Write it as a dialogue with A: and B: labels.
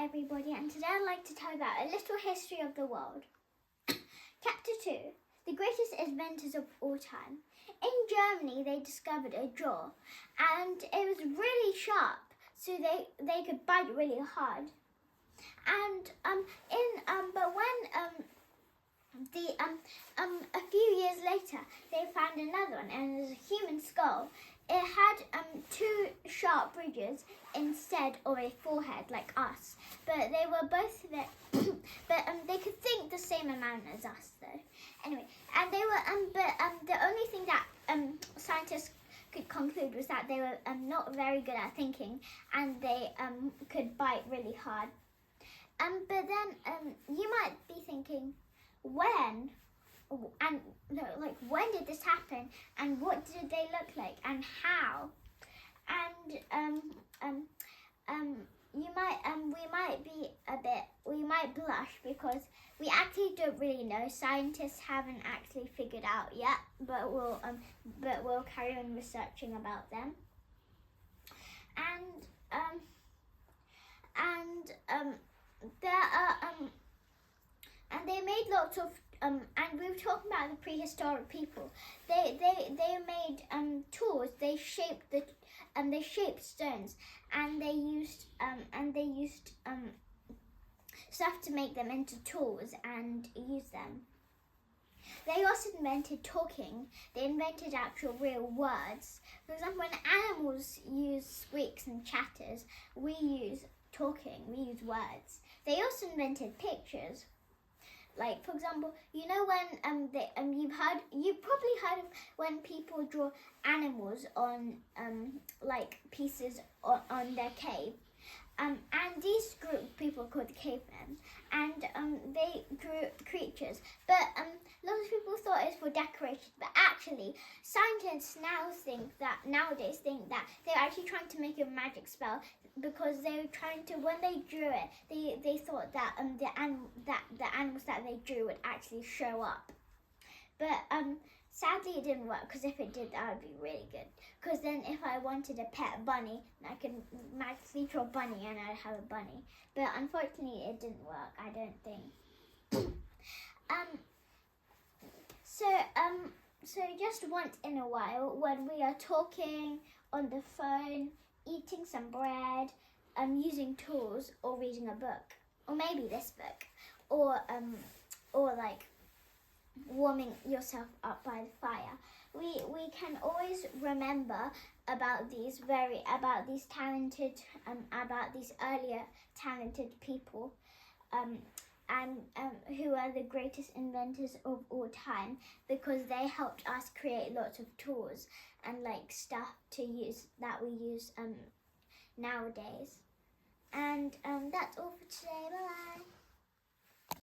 A: everybody, and today I'd like to tell you about a little history of the world. Chapter 2, the greatest inventors of all time. In Germany, they discovered a jaw, and it was really sharp, so they could bite really hard. And but when a few years later, they found another one, and it was a human skull. It had two sharp ridges instead of a forehead like us, but they were both but they could think the same amount as us though. Anyway, and they were the only thing that scientists could conclude was that they were not very good at thinking, and they could bite really hard. But then you might be thinking, when? And like, when did this happen, and what did they look like, and how? And we might blush because we actually don't really know. Scientists haven't actually figured out yet, but we'll carry on researching about them. And they made lots of and we were talking about the prehistoric people. They made tools. They shaped stones, and they used stuff to make them into tools and use them. They also invented talking. They invented actual real words. For example, when animals use squeaks and chatters, we use talking. We use words. They also invented pictures. Like, for example, you know when you've probably heard of when people draw animals on like pieces on their cave. And these group of people are called the cavemen, and they drew creatures. But lots of people thought it was for decoration, but actually scientists nowadays think that they're actually trying to make a magic spell, because they were trying to, when they drew it, they thought that the animals that they drew would actually show up. But sadly it didn't work, because if it did, that would be really good. Because then if I wanted a pet bunny, I could magically draw a bunny and I'd have a bunny. But unfortunately it didn't work, I don't think. So just once in a while, when we are talking on the phone, eating some bread, using tools, or reading a book, or maybe this book, or like warming yourself up by the fire, we can always remember about these earlier talented people, and who are the greatest inventors of all time, because they helped us create lots of tools and like stuff to use that we use nowadays. And that's all for today. Bye bye.